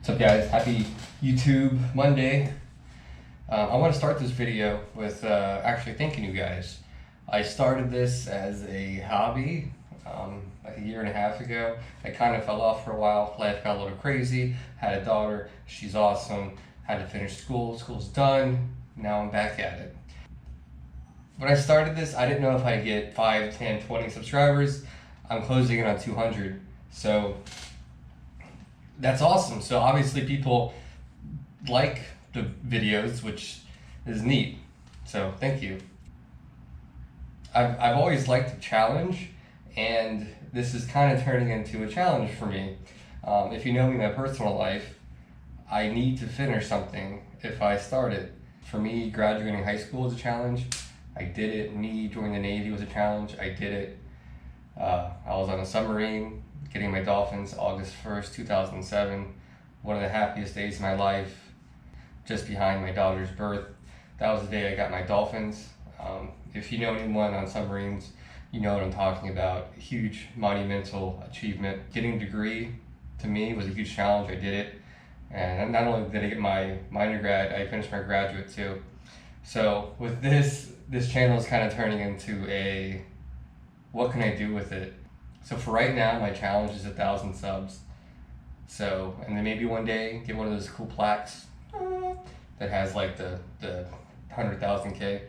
What's up guys, happy YouTube Monday. I want to start this video with actually thanking you guys. I started this as a hobby like a year and a half ago. I kind of fell off for a while, life got a little crazy, had a daughter, she's awesome, had to finish school's done, now I'm back at it. When I started this, I didn't know if I'd get 5, 10, 20 subscribers. I'm closing in on 200, so that's awesome. So obviously people like the videos, which is neat. So thank you. I've always liked a challenge, and this is kind of turning into a challenge for me. If you know me in my personal life, I need to finish something if I start it. For me, graduating high school was a challenge. I did it. Me joining the Navy was a challenge. I did it. I was on a submarine getting my dolphins August 1st, 2007. One of the happiest days of my life, just behind my daughter's birth. That was the day I got my dolphins. If you know anyone on submarines, you know what I'm talking about. Huge monumental achievement. Getting a degree to me was a huge challenge. I did it. And not only did I get my undergrad, I finished my graduate too. So with this channel is kind of turning into a, what can I do with it? So for right now, my challenge is 1,000 subs. So, and then maybe one day get one of those cool plaques that has like the 100,000K.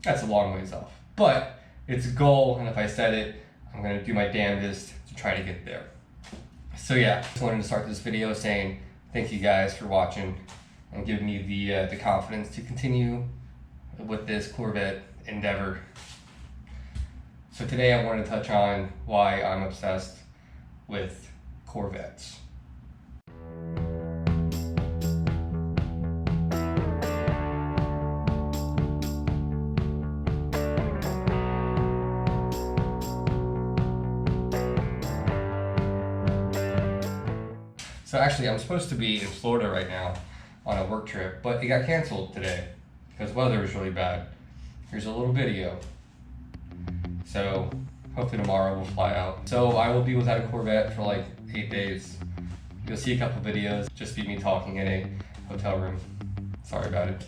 That's a long ways off, but it's a goal, and if I set it, I'm gonna do my damnedest to try to get there. So yeah, just wanted to start this video saying thank you guys for watching and giving me the confidence to continue with this Corvette endeavor. So today I wanted to touch on why I'm obsessed with Corvettes. So actually I'm supposed to be in Florida right now on a work trip, but it got canceled today because weather was really bad. Here's a little video. So hopefully tomorrow we'll fly out. So I will be without a Corvette for like 8 days. You'll see a couple videos, just be me talking in a hotel room. Sorry about it.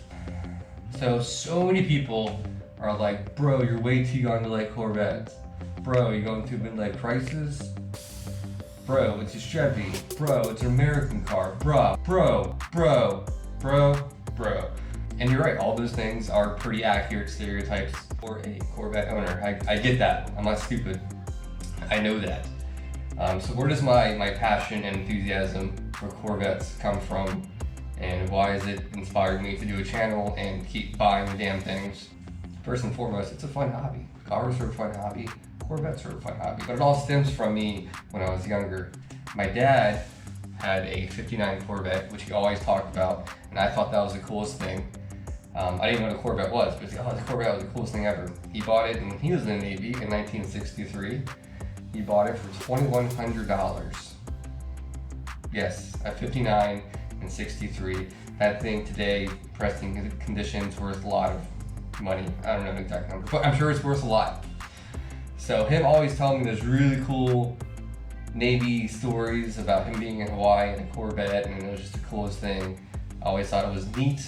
So many people are like, bro, you're way too young to like Corvettes. Bro, you're going through midlife crisis. Bro, it's a Chevy. Bro, it's an American car. Bro. And you're right, all those things are pretty accurate stereotypes for a Corvette owner. I get that. I'm not stupid. I know that. So where does my passion and enthusiasm for Corvettes come from? And why has it inspired me to do a channel and keep buying the damn things? First and foremost, it's a fun hobby. Cars are a fun hobby. Corvettes are a fun hobby. But it all stems from me when I was younger. My dad had a '59 Corvette, which he always talked about, and I thought that was the coolest thing. I didn't know what a Corvette was, but he was like, oh, the Corvette was the coolest thing ever. He bought it, and he was in the Navy in 1963. He bought it for $2,100. Yes, at 59 and 63. That thing today, pressed in conditions, worth a lot of money. I don't know the exact number, but I'm sure it's worth a lot. So him always telling me those really cool Navy stories about him being in Hawaii in a Corvette, and it was just the coolest thing. I always thought it was neat.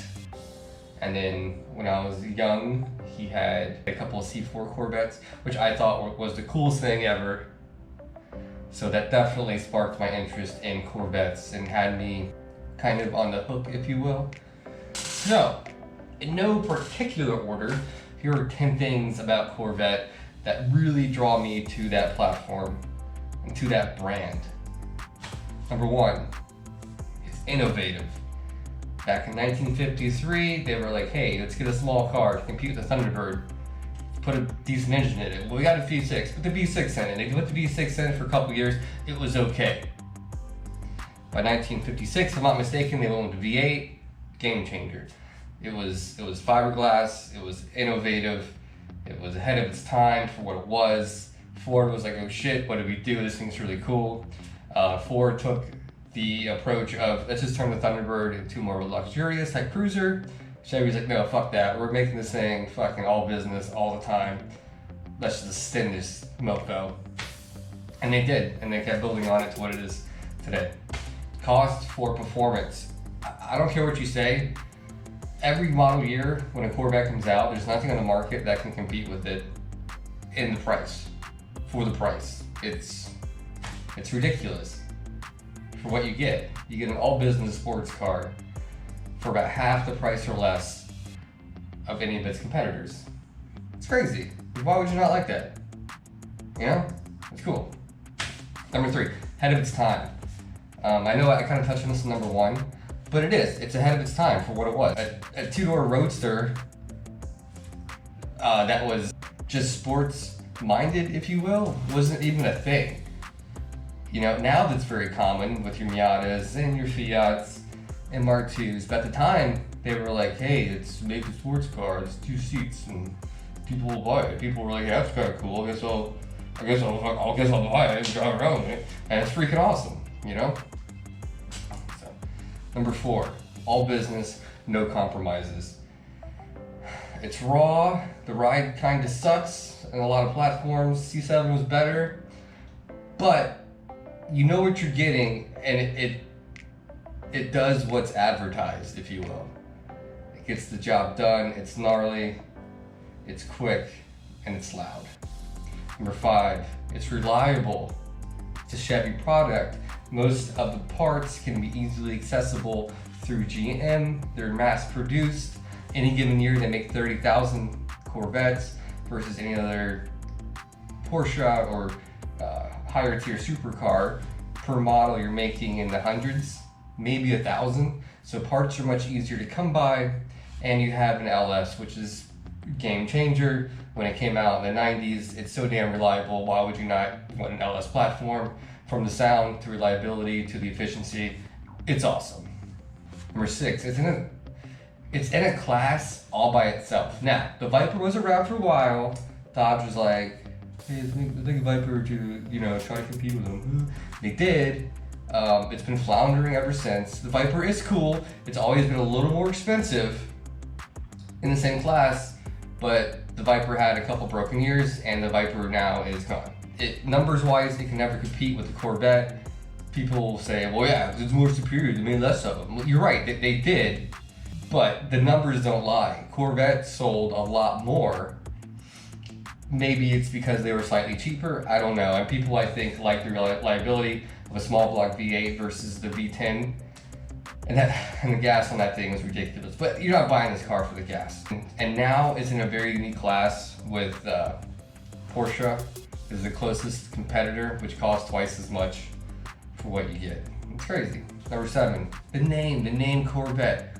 And then when I was young, he had a couple of C4 Corvettes, which I thought was the coolest thing ever. So that definitely sparked my interest in Corvettes and had me kind of on the hook, if you will. So, in no particular order, here are 10 things about Corvette that really draw me to that platform and to that brand. Number one, it's innovative. Back in 1953, they were like, hey, let's get a small car to compete with the Thunderbird. Put a decent engine in it. Well, we got a V6, put the V6 in it. They put the V6 in it for a couple years, it was okay. By 1956, if I'm not mistaken, they went with the V8, game changer. It was fiberglass, it was innovative, it was ahead of its time for what it was. Ford was like, oh shit, what did we do? This thing's really cool. Ford took the approach of, let's just turn the Thunderbird into more of a luxurious type cruiser. Chevy's like, no, fuck that. We're making this thing fucking all business all the time. Let's just extend this mofo. And they did, and they kept building on it to what it is today. Cost for performance. I don't care what you say. Every model year when a Corvette comes out, there's nothing on the market that can compete with it in the price, for the price. It's ridiculous for what you get. You get an all-business sports car for about half the price or less of any of its competitors. It's crazy. Why would you not like that? You know, it's cool. Number 3, ahead of its time. I know I kind of touched on this in number 1, but it is. It's ahead of its time for what it was. A two-door roadster that was just sports-minded, if you will, wasn't even a thing. You know, now that's very common with your Miatas and your Fiats and Mark IIs. But at the time, they were like, hey, it's make a sports car, it's 2 seats, and people will buy it. People were like, yeah, that's kind of cool. I guess I'll buy it and drive around with it. And it's freaking awesome, you know? So, number 4, all business, no compromises. It's raw, the ride kind of sucks in a lot of platforms. C7 was better, but you know what you're getting, and it does what's advertised, if you will. It gets the job done, it's gnarly, it's quick, and it's loud. Number 5, it's reliable. It's a Chevy product. Most of the parts can be easily accessible through GM. They're mass produced. Any given year they make 30,000 Corvettes versus any other Porsche or higher tier supercar. Per model you're making in the hundreds, maybe 1,000. So parts are much easier to come by, and you have an LS, which is a game changer. When it came out in the 90s, it's so damn reliable. Why would you not want an LS platform? From the sound to reliability to the efficiency, it's awesome. Number 6, it's in a class all by itself. Now, the Viper was around for a while. Dodge was like, hey, let's make a Viper to, you know, try to compete with them. They did. It's been floundering ever since. The Viper is cool. It's always been a little more expensive in the same class, but the Viper had a couple broken years, and the Viper now is gone. Numbers-wise, it can never compete with the Corvette. People will say, well, yeah, it's more superior, they made less of them. You're right, they did, but the numbers don't lie. Corvette sold a lot more. Maybe it's because they were slightly cheaper, I don't know. And people, I think, like the reliability of a small block V8 versus the V10. And the gas on that thing is ridiculous. But you're not buying this car for the gas. And now it's in a very unique class with Porsche is the closest competitor, which costs twice as much for what you get. It's crazy. Number 7, the name Corvette.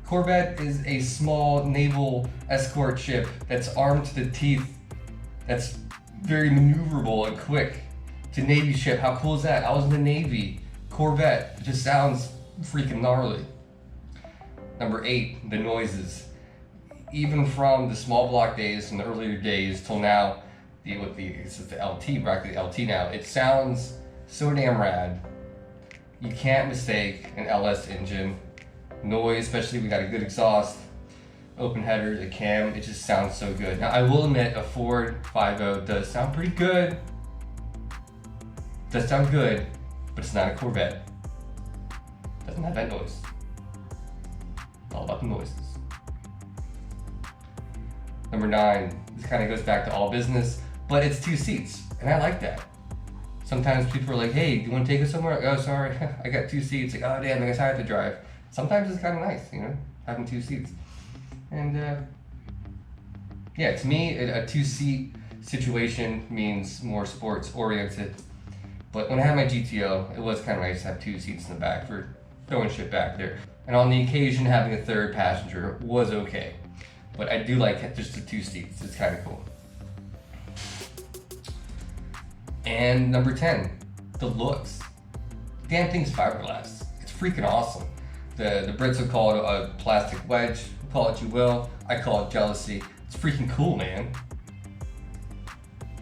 Corvette is a small naval escort ship that's armed to the teeth, that's very maneuverable and quick. It's a Navy ship. How cool is that? I was in the Navy. Corvette. It just sounds freaking gnarly. Number 8, the noises. Even from the small block days, from the earlier days till now, the LT, practically LT now, it sounds so damn rad. You can't mistake an LS engine. Noise, especially we got a good exhaust, open header, the cam, it just sounds so good. Now I will admit a Ford 5.0 does sound pretty good. Does sound good, but it's not a Corvette. Doesn't have that noise. It's all about the noises. Number 9, this kind of goes back to all business, but it's 2 seats, and I like that. Sometimes people are like, hey, do you want to take us somewhere? Oh, sorry, I got 2 seats. Like, oh damn, I guess I have to drive. Sometimes it's kind of nice, you know, having 2 seats. And yeah, to me, a 2-seat situation means more sports oriented. But when I had my GTO, it was kind of nice to have 2 seats in the back for throwing shit back there. And on the occasion, having a 3rd passenger was okay. But I do like just the 2 seats, it's kind of cool. And number 10, the looks. Damn thing's fiberglass. It's freaking awesome. The Brits would call it a plastic wedge, call it you will. I call it jealousy. It's freaking cool, man.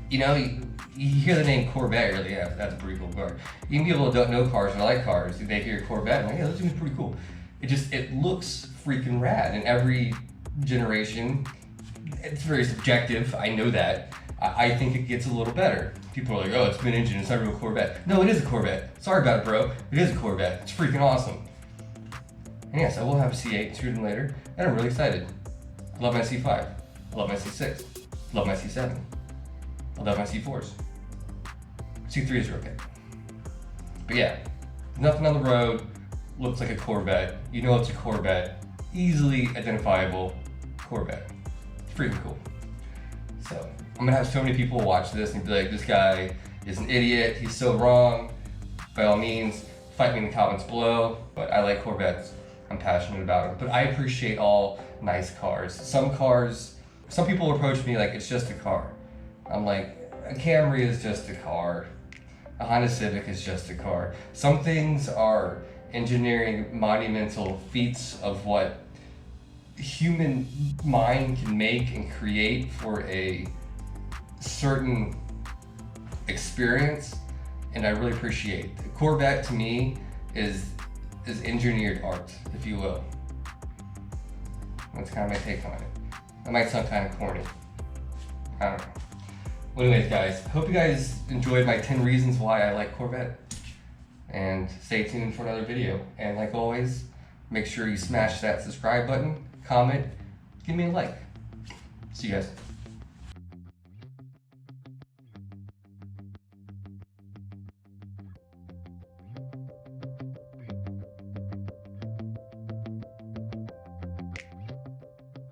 You know, you hear the name Corvette, you're like, yeah, that's a pretty cool car. Even people who don't know cars and like cars, they hear Corvette, and like, yeah, this thing's pretty cool. It looks freaking rad. In every generation, it's very subjective, I know that. I think it gets a little better. People are like, oh, it's mid-engine, it's not a real Corvette. No, it is a Corvette. Sorry about it, bro. It is a Corvette. It's freaking awesome. And yes, I will have a C8 sooner than later, and I'm really excited. I love my C5. I love my C6. I love my C7. I love my C4s. C3s are okay. But yeah, nothing on the road looks like a Corvette. You know it's a Corvette. Easily identifiable Corvette. It's freaking cool. So I'm gonna have so many people watch this and be like, this guy is an idiot, he's so wrong. By all means, fight me in the comments below, but I like Corvettes. I'm passionate about them. But I appreciate all nice cars. Some people approach me like, it's just a car. I'm like, a Camry is just a car. A Honda Civic is just a car. Some things are engineering monumental feats of what human mind can make and create for a certain experience, and I really appreciate. The Corvette to me is engineered art, if you will. That's kind of my take on it. That might sound kind of corny. I don't know. Well, anyways, guys, hope you guys enjoyed my 10 reasons why I like Corvette. And stay tuned for another video. And like always, make sure you smash that subscribe button, comment, give me a like. See you guys.